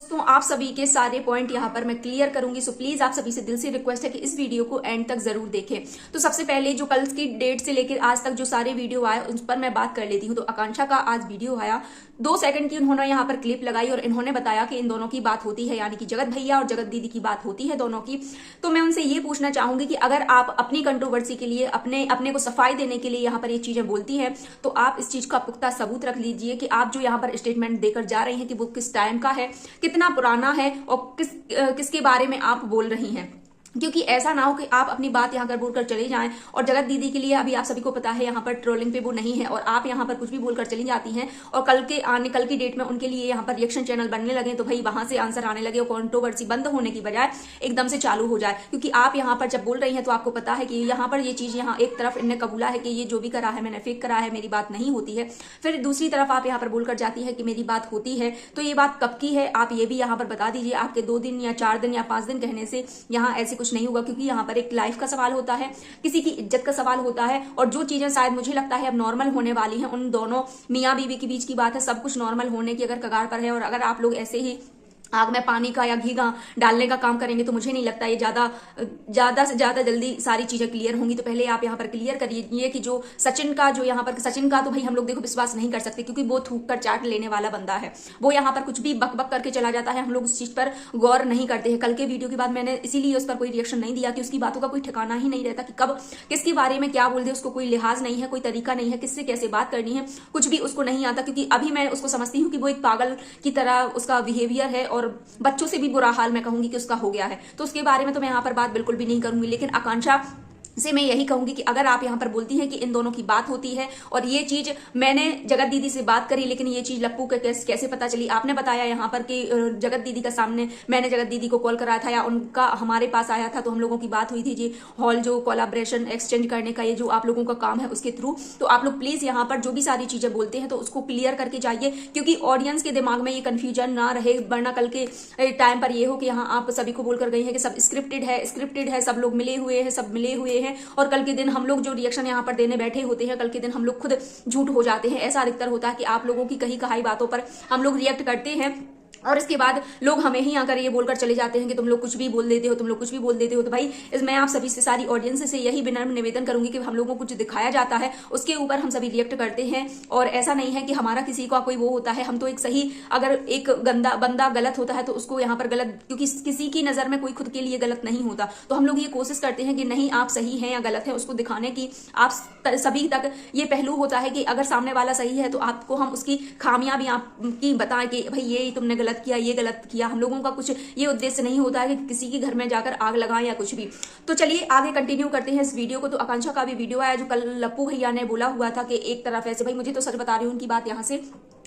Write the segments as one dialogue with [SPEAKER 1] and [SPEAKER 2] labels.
[SPEAKER 1] दोस्तों आप सभी के सारे पॉइंट यहाँ पर मैं क्लियर करूंगी, सो प्लीज आप सभी से दिल से रिक्वेस्ट है कि इस वीडियो को एंड तक जरूर देखें। तो सबसे पहले जो कल की डेट से लेकर आज तक जो सारे वीडियो आए उन पर मैं बात कर लेती हूँ। तो आकांक्षा का आज वीडियो आया, 2 सेकंड की उन्होंने यहाँ पर क्लिप लगाई और इन्होंने बताया कि इन दोनों की बात होती है, यानी कि जगत भैया और जगत दीदी की बात होती है दोनों की। तो मैं उनसे ये पूछना चाहूंगी कि अगर आप अपनी कंट्रोवर्सी के लिए अपने को सफाई देने के लिए यहाँ पर ये चीजें बोलती है तो आप इस चीज का पुख्ता सबूत रख लीजिए कि आप जो यहाँ पर स्टेटमेंट देकर जा रही हैं कि वो किस टाइम का है, कितना पुराना है और किसके बारे में आप बोल रही हैं। क्योंकि ऐसा ना हो कि आप अपनी बात यहाँ कर बोलकर चले जाएं और जगत दीदी के लिए अभी आप सभी को पता है यहाँ पर ट्रोलिंग पे वो नहीं है और आप यहाँ पर कुछ भी बोलकर चली जाती हैं और कल की डेट में उनके लिए यहाँ पर रिएक्शन चैनल बनने लगे तो भाई वहां से आंसर आने लगे और कॉन्ट्रोवर्सी बंद होने की बजाय एकदम से चालू हो जाए। क्योंकि आप यहाँ पर जब बोल रही हैं तो आपको पता है कि यहाँ पर ये चीज यहाँ एक तरफ इनने कबूला है कि ये जो भी करा है मैंने फेक करा है, मेरी बात नहीं होती है। फिर दूसरी तरफ आप यहाँ पर बोलकर जाती है कि मेरी बात होती है। तो ये बात कब की है आप ये भी यहाँ पर बता दीजिए। आपके 2 दिन या 4 दिन या 5 दिन कहने से यहाँ ऐसे कुछ नहीं होगा, क्योंकि यहाँ पर एक लाइफ का सवाल होता है, किसी की इज्जत का सवाल होता है। और जो चीजें शायद मुझे लगता है अब नॉर्मल होने वाली हैं, उन दोनों मियाँ बीवी के बीच की बात है। सब कुछ नॉर्मल होने की अगर कगार पर है और अगर आप लोग ऐसे ही आग में पानी का या घी का डालने का काम करेंगे तो मुझे नहीं लगता ये ज्यादा से ज्यादा जल्दी सारी चीजें क्लियर होंगी। तो पहले आप यहाँ पर क्लियर करिए कि जो सचिन का तो भाई हम लोग देखो विश्वास नहीं कर सकते, क्योंकि वो थूक कर चाट लेने वाला बंदा है। वो यहाँ पर कुछ भी बक बक करके चला जाता है, हम लोग उस चीज पर गौर नहीं करते हैं। कल के वीडियो के बाद मैंने इसीलिए उस पर कोई रिएक्शन नहीं दिया कि उसकी बातों का कोई ठिकाना ही नहीं रहता कि कब किसके बारे में क्या बोल दे। उसको कोई लिहाज नहीं है, कोई तरीका नहीं है, किससे कैसे बात करनी है, कुछ भी उसको नहीं आता। क्योंकि अभी मैं उसको समझती हूँ कि वो एक पागल की तरह उसका बिहेवियर है और बच्चों से भी बुरा हाल मैं कहूंगी कि उसका हो गया है। तो उसके बारे में तो मैं यहाँ पर बात बिल्कुल भी नहीं करूंगी। लेकिन आकांक्षा से मैं यही कहूंगी कि अगर आप यहाँ पर बोलती हैं कि इन दोनों की बात होती है और ये चीज मैंने जगत दीदी से बात करी, लेकिन ये चीज लप्पू को कैसे पता चली? आपने बताया यहाँ पर कि जगत दीदी का सामने मैंने जगत दीदी को कॉल कराया था या उनका हमारे पास आया था तो हम लोगों की बात हुई थी जी हॉल जो कोलैबोरेशन एक्सचेंज करने का ये जो आप लोगों का काम है उसके थ्रू। तो आप लोग प्लीज यहाँ पर जो भी सारी चीजें बोलते हैं तो उसको क्लियर करके जाइए, क्योंकि ऑडियंस के दिमाग में ये कंफ्यूजन ना रहे, वरना कल के टाइम पर ये हो कि यहाँ आप सभी को बोलकर गई है कि सब स्क्रिप्टेड है, सब लोग मिले हुए हैं और कल के दिन हम लोग जो रिएक्शन यहाँ पर देने बैठे होते हैं कल के दिन हम लोग खुद झूठ हो जाते हैं। ऐसा अधिकतर होता है कि आप लोगों की कही कहाई बातों पर हम लोग रिएक्ट करते हैं और इसके बाद लोग हमें ही आकर ये बोलकर चले जाते हैं कि तुम लोग कुछ भी बोल देते हो, तो भाई मैं आप सभी से सारी ऑडियंस से यही विनम्र निवेदन करूंगी कि हम लोगों को कुछ दिखाया जाता है उसके ऊपर हम सभी रिएक्ट करते हैं। और ऐसा नहीं है कि हमारा किसी का कोई वो होता है, हम तो एक सही, अगर एक गंदा बंदा गलत होता है तो उसको यहाँ पर गलत, क्योंकि किसी की नजर में कोई खुद के लिए गलत नहीं होता। तो हम लोग ये कोशिश करते हैं कि नहीं आप सही हैं या गलत है उसको दिखाने की आप सभी तक ये पहलू होता है कि अगर सामने वाला सही है तो आपको हम उसकी खामियां भी आपकी बताएं कि भाई ये तुमने गलत किया, ये गलत किया। हम लोगों का कुछ ये उद्देश्य नहीं होता है कि किसी के घर में जाकर आग लगाएं या कुछ भी। तो चलिए आगे कंटिन्यू करते हैं इस वीडियो को। तो आकांक्षा का भी वीडियो आया जो कल लप्पू भैया ने बोला हुआ था कि एक तरफ ऐसे, भाई मुझे तो सच बता रही हूँ उनकी बात यहाँ से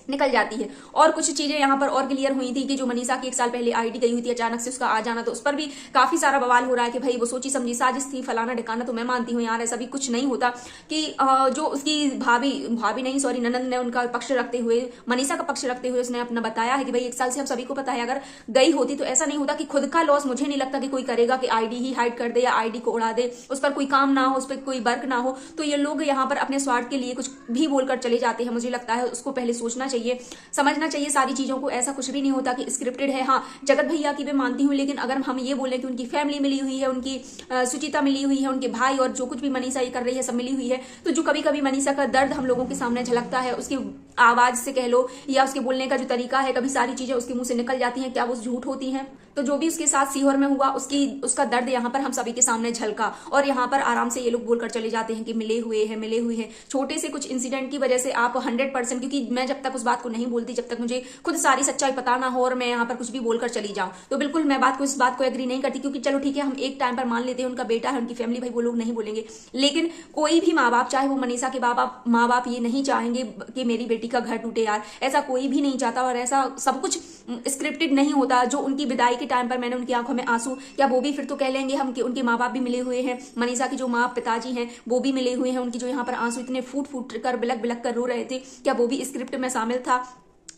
[SPEAKER 1] निकल जाती है। और कुछ चीजें यहाँ पर और क्लियर हुई थी कि जो मनीषा की 1 साल पहले आईडी गई हुई थी अचानक से उसका आ जाना, तो उस पर भी काफी सारा बवाल हो रहा है कि भाई वो सोची समझी साजिश थी, फलाना ढिकाना। तो मैं मानती हूँ यार ऐसा भी कुछ नहीं होता कि जो उसकी भाभी नहीं सॉरी ननंद ने उनका पक्ष रखते हुए, मनीषा का पक्ष रखते हुए उसने अपना बताया है कि भाई 1 साल से हम सभी को पता है अगर गई होती तो ऐसा नहीं होता कि खुद का लॉस मुझे नहीं लगता कि कोई करेगा कि आईडी ही हाइड कर दे या आईडी को उड़ा दे, उस पर कोई काम ना हो, उस पर कोई वर्क ना हो। तो ये लोग यहाँ पर अपने स्वार्थ के लिए कुछ भी बोलकर चले जाते हैं। मुझे लगता है उसको पहले सोचना चाहिए, समझना चाहिए सारी चीजों को। ऐसा कुछ भी नहीं होता कि स्क्रिप्टेड है। हाँ जगत भैया की मैं मानती हूँ, लेकिन अगर हम ये बोले कि उनकी फैमिली मिली हुई है, उनकी सुचिता मिली हुई है, उनके भाई और जो कुछ भी मनीषा ये कर रही है सब मिली हुई है, तो जो कभी कभी मनीषा का दर्द हम लोगों के सामने झलकता है, उसकी आवाज से कह लो या उसके बोलने का जो तरीका है, कभी सारी चीजें उसके मुंह से निकल जाती हैं, क्या वो झूठ होती हैं? तो जो भी उसके साथ सीहोर में हुआ उसका दर्द यहाँ पर हम सभी के सामने झलका और यहाँ पर आराम से ये लोग बोलकर चले जाते हैं कि मिले हुए हैं। छोटे से कुछ इंसिडेंट की वजह से आप 100%, क्योंकि मैं जब तक उस बात को नहीं बोलती, जब तक मुझे खुद सारी सच्चाई पता ना हो और मैं यहाँ पर कुछ भी बोलकर चली जाऊं, तो बिल्कुल मैं इस बात को एग्री नहीं करती। क्योंकि चलो ठीक है हम एक टाइम पर मान लेते हैं उनका बेटा है, उनकी फैमिली, भाई वो लोग नहीं बोलेंगे, लेकिन कोई भी माँ बाप, चाहे वो मनीषा के माँ बाप ये नहीं चाहेंगे कि मेरी बेटी का घर टूटे यार, ऐसा कोई भी नहीं चाहता। और ऐसा सब कुछ स्क्रिप्टेड नहीं होता। जो उनकी विदाई के टाइम पर मैंने उनकी आंखों में आंसू, क्या वो भी फिर तो कह लेंगे हम कि उनके माँ बाप भी मिले हुए हैं, मनीषा की जो माँ पिताजी हैं वो भी मिले हुए हैं, उनकी जो यहाँ पर आंसू इतने फूट कर बिलक बिलक कर रो रहे थे, क्या वो भी स्क्रिप्ट में शामिल था?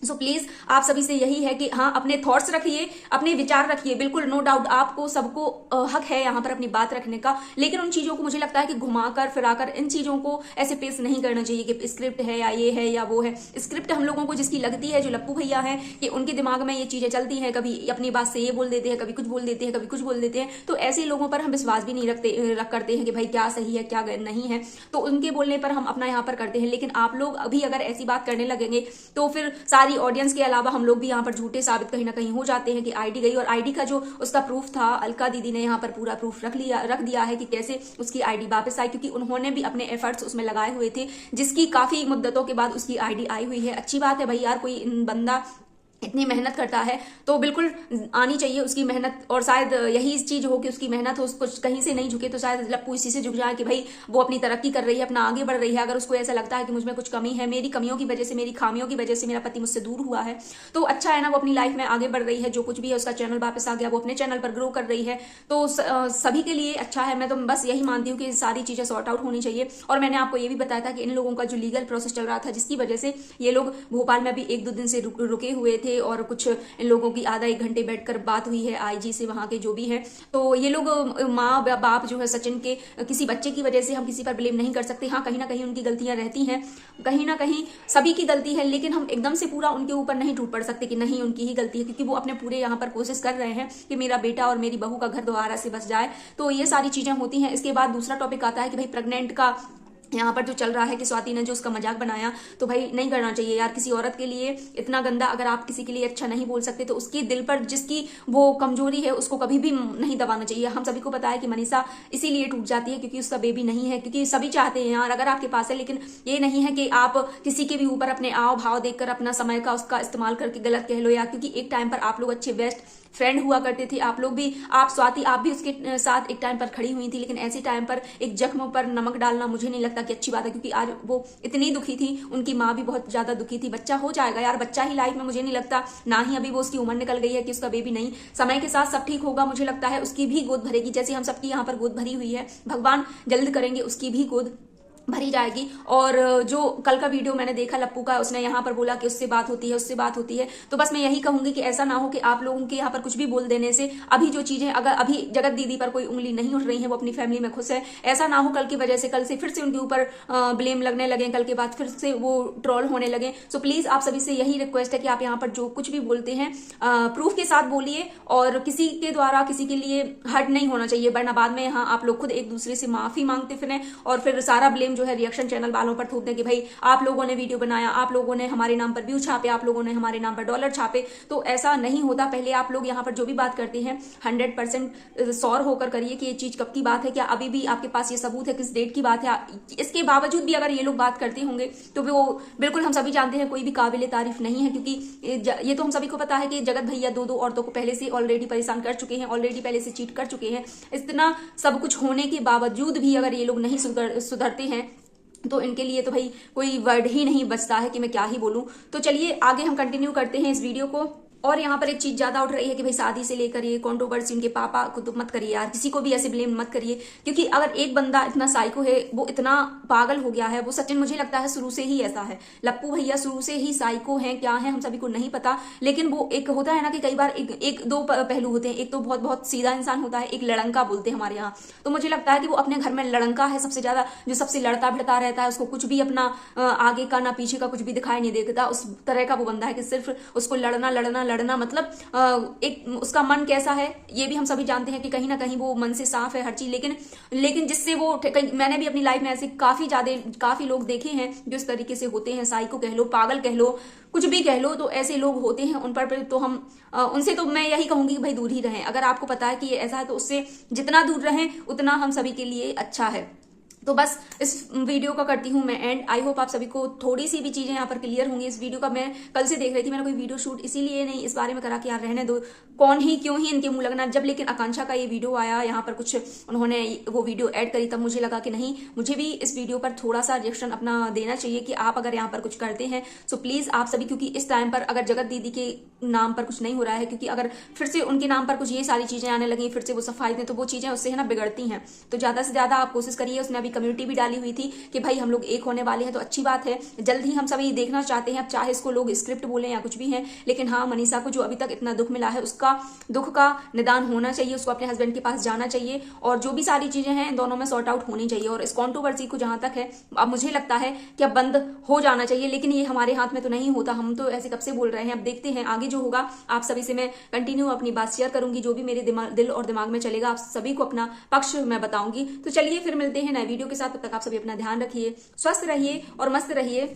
[SPEAKER 1] सो प्लीज आप सभी से यही है कि हाँ, अपने थॉट्स रखिए, अपने विचार रखिए, बिल्कुल नो डाउट आपको सबको हक है यहाँ पर अपनी बात रखने का, लेकिन उन चीजों को मुझे लगता है कि घुमाकर फिराकर इन चीजों को ऐसे पेश नहीं करना चाहिए कि स्क्रिप्ट है या ये है या वो है। स्क्रिप्ट हम लोगों को जिसकी लगती है, जो लप्पू भैया है, कि उनके दिमाग में ये चीजें चलती हैं, कभी अपनी बात से ये बोल देते हैं, कभी कुछ बोल देते हैं, कभी कुछ बोल देते हैं, तो ऐसे लोगों पर हम विश्वास भी नहीं रख करते हैं कि भाई क्या सही है क्या नहीं है, तो उनके बोलने पर हम अपना यहाँ पर करते हैं। लेकिन आप लोग अभी अगर ऐसी बात करने लगेंगे तो फिर सारी ऑडियंस के अलावा हम लोग भी यहाँ पर झूठे साबित कहीं ना कहीं हो जाते हैं कि आईडी गई। और आईडी का जो उसका प्रूफ था, अलका दीदी ने यहाँ पर पूरा प्रूफ रख दिया है कि कैसे उसकी आईडी वापस आई, क्योंकि उन्होंने भी अपने एफर्ट्स उसमें लगाए हुए थे, जिसकी काफी मुद्दतों के बाद उसकी आईडी आई हुई है। अच्छी बात है भाई यार, कोई बंदा इतनी मेहनत करता है तो बिल्कुल आनी चाहिए उसकी मेहनत, और शायद यही चीज हो कि उसकी मेहनत हो, उसको कहीं से नहीं झुके, तो शायद लप्पू इसी से झुक जाए कि भाई वो अपनी तरक्की कर रही है, अपना आगे बढ़ रही है। अगर उसको ऐसा लगता है कि मुझ में कुछ कमी है, मेरी कमियों की वजह से, मेरी खामियों की वजह से मेरा पति मुझसे दूर हुआ है, तो अच्छा है ना, वो अपनी लाइफ में आगे बढ़ रही है, जो कुछ भी है उसका चैनल वापस आ गया, वो अपने चैनल पर ग्रो कर रही है, तो सभी के लिए अच्छा है। मैं तो बस यही मानती हूँ कि सारी चीजें सॉर्ट आउट होनी चाहिए। और मैंने आपको ये भी बताया था कि इन लोगों का जो लीगल प्रोसेस चल रहा था, जिसकी वजह से ये लोग भोपाल में भी 1-2 दिन से रुके हुए थे, और कुछ इन लोगों की आधा 1 घंटे बैठकर बात हुई है आईजी से, वहां के जो भी है। तो ये लोग माँ बाप जो है सचिन के, किसी बच्चे की वजह से हम किसी पर ब्लेम नहीं कर सकते। हाँ, कहीं ना कहीं उनकी गलतियां रहती हैं, कहीं ना कहीं सभी की गलती है, लेकिन हम एकदम से पूरा उनके ऊपर नहीं टूट पड़ सकते कि नहीं उनकी ही गलती है, क्योंकि वो अपने पूरे यहाँ पर कोशिश कर रहे हैं कि मेरा बेटा और मेरी बहू का घर दोबारा से बस जाए। तो ये सारी चीजें होती हैं। इसके बाद दूसरा टॉपिक आता है कि भाई प्रेग्नेंट का यहाँ पर जो चल रहा है कि स्वाति ने जो उसका मजाक बनाया, तो भाई नहीं करना चाहिए यार, किसी औरत के लिए इतना गंदा, अगर आप किसी के लिए अच्छा नहीं बोल सकते तो उसकी दिल पर जिसकी वो कमजोरी है उसको कभी भी नहीं दबाना चाहिए। हम सभी को पता है कि मनीषा इसीलिए टूट जाती है क्योंकि उसका बेबी नहीं है, क्योंकि सभी चाहते हैं यार अगर आपके पास है, लेकिन ये नहीं है कि आप किसी के भी ऊपर अपने आव भाव देखकर अपना समय का उसका इस्तेमाल करके गलत कह लो, या क्योंकि एक टाइम पर आप लोग अच्छे बेस्ट फ्रेंड हुआ करते थे, आप लोग भी, आप स्वाति आप भी उसके साथ एक टाइम पर खड़ी हुई थी, लेकिन ऐसे टाइम पर एक जख्म पर नमक डालना मुझे नहीं लगता कि अच्छी बात है, क्योंकि आज वो इतनी दुखी थी, उनकी माँ भी बहुत ज्यादा दुखी थी। बच्चा हो जाएगा यार, बच्चा ही लाइफ में मुझे नहीं लगता, ना ही अभी वो उसकी उम्र निकल गई है कि उसका बेबी नहीं, समय के साथ सब ठीक होगा। मुझे लगता है उसकी भी गोद भरेगी, जैसे हम सबकी यहाँ पर गोद भरी हुई है, भगवान जल्द करेंगे उसकी भी गोद भरी जाएगी। और जो कल का वीडियो मैंने देखा लप्पू का, उसने यहाँ पर बोला कि उससे बात होती है, उससे बात होती है, तो बस मैं यही कहूंगी कि ऐसा ना हो कि आप लोगों के यहाँ पर कुछ भी बोल देने से अभी जो चीजें, अगर अभी जगत दीदी पर कोई उंगली नहीं उठ रही है, वो अपनी फैमिली में खुश है, ऐसा ना हो कल की वजह से कल से फिर से उनके ऊपर ब्लेम लगने लगे, कल के बाद फिर से वो ट्रोल होने लगे। सो प्लीज आप सभी से यही रिक्वेस्ट है कि आप यहाँ पर जो कुछ भी बोलते हैं प्रूफ के साथ बोलिए, और किसी के द्वारा किसी के लिए हर्ट नहीं होना चाहिए, वरना बाद में यहाँ आप लोग खुद एक दूसरे से माफी मांगते फिरें और फिर सारा ब्लेम जो है रिएक्शन चैनल वालों पर थोप दें कि भाई आप लोगों ने वीडियो बनाया, आप लोगों ने हमारे नाम पर व्यू छापे, आप लोगों ने हमारे नाम पर डॉलर छापे। तो ऐसा नहीं होता। पहले आप लोग यहाँ पर जो भी बात करते हैं 100% श्योर होकर करिए कि ये चीज कब की बात है, क्या अभी भी आपके पास ये सबूत है, किस डेट की बात है। इसके बावजूद भी अगर ये लोग बात करते होंगे तो वो बिल्कुल हम सभी जानते हैं कोई भी काबिल तारीफ नहीं है, क्योंकि ये तो हम सभी को पता है कि जगत भैया 2 औरतों को पहले से ऑलरेडी परेशान कर चुके हैं, ऑलरेडी पहले से चीट कर चुके हैं। इतना सब कुछ होने के बावजूद भी अगर ये लोग नहीं सुधरते हैं तो इनके लिए तो भाई कोई वर्ड ही नहीं बचता है कि मैं क्या ही बोलूं। तो चलिए आगे हम कंटिन्यू करते हैं इस वीडियो को। और यहाँ पर एक चीज ज्यादा उठ रही है कि भाई शादी से लेकर ये कंट्रोवर्सी, उनके पापा को तो मत करिए यार, किसी को भी ऐसे ब्लेम मत करिए, क्योंकि अगर एक बंदा इतना साइको है, वो इतना पागल हो गया है, वो सचिन मुझे लगता है शुरू से ही ऐसा है, लप्पू भैया शुरू से ही साइको हैं, क्या है हम सभी को नहीं पता। लेकिन वो एक होता है ना कि कई बार एक दो पहलू होते हैं, एक तो बहुत बहुत सीधा इंसान होता है, एक लड़ंका बोलते हैं हमारे यहाँ। तो मुझे लगता है कि वो अपने घर में लड़ंका है सबसे ज्यादा, जो सबसे लड़ता भिड़ता रहता है, उसको कुछ भी अपना आगे का ना पीछे का कुछ भी दिखाई नहीं देता, उस तरह का वो बंदा है कि सिर्फ उसको लड़ना लड़ना लड़ना, मतलब एक उसका मन कैसा है ये भी हम सभी जानते हैं कि कहीं ना कहीं वो मन से साफ है हर चीज। लेकिन जिससे वो, मैंने भी अपनी लाइफ में ऐसे काफी लोग देखे हैं जो इस तरीके से होते हैं, साइको कह लो, पागल कह लो, कुछ भी कह लो, तो ऐसे लोग होते हैं। उन पर तो हम उनसे तो मैं यही कहूंगी कि भाई दूर ही रहें। अगर आपको पता है कि ये ऐसा है तो उससे जितना दूर रहें उतना हम सभी के लिए अच्छा है। तो बस इस वीडियो का करती हूँ मैं एंड। आई होप आप सभी को थोड़ी सी भी चीजें यहाँ पर क्लियर होंगी। इस वीडियो का मैं कल से देख रही थी, मैंने कोई वीडियो शूट इसीलिए नहीं इस बारे में करा कि यार रहने दो, कौन ही क्यों ही इनके मुंह लगना। जब लेकिन आकांक्षा का ये वीडियो आया, यहाँ पर कुछ उन्होंने वो वीडियो ऐड करी, तब मुझे लगा कि नहीं, मुझे भी इस वीडियो पर थोड़ा सा रिएक्शन अपना देना चाहिए कि आप अगर यहाँ पर कुछ करते हैं सो प्लीज आप सभी, क्योंकि इस टाइम पर अगर जगत दीदी के नाम पर कुछ नहीं हो रहा है, क्योंकि अगर फिर से उनके नाम पर कुछ ये सारी चीजें आने लगी, फिर से वो सफाई दें, तो वो चीजें उससे है ना बिगड़ती हैं। तो ज्यादा से ज्यादा आप कोशिश करिए। उसने अभी कम्युनिटी भी डाली हुई थी कि भाई हम लोग एक होने वाले हैं, तो अच्छी बात है, जल्द ही हम सभी देखना चाहते हैं। अब चाहे इसको लोग स्क्रिप्ट बोले या कुछ भी है, लेकिन हाँ, मनीषा को जो अभी तक इतना दुख मिला है उसका दुख का निदान होना चाहिए, उसको अपने हस्बैंड के पास जाना चाहिए और जो भी सारी चीजें हैं इन दोनों में सॉर्ट आउट होनी चाहिए। और इस कॉन्ट्रोवर्सी को जहां तक है, अब मुझे लगता है कि अब बंद हो जाना चाहिए, लेकिन ये हमारे हाथ में तो नहीं होता, हम तो ऐसे कब से बोल रहे हैं। अब देखते हैं आगे जो होगा, आप सभी से मैं कंटिन्यू अपनी बात शेयर करूंगी, जो भी मेरे दिल और दिमाग में चलेगा आप सभी को अपना पक्ष मैं बताऊंगी। तो चलिए फिर मिलते हैं नए वीडियो के साथ, तब तक आप सभी अपना ध्यान रखिए, स्वस्थ रहिए और मस्त रहिए।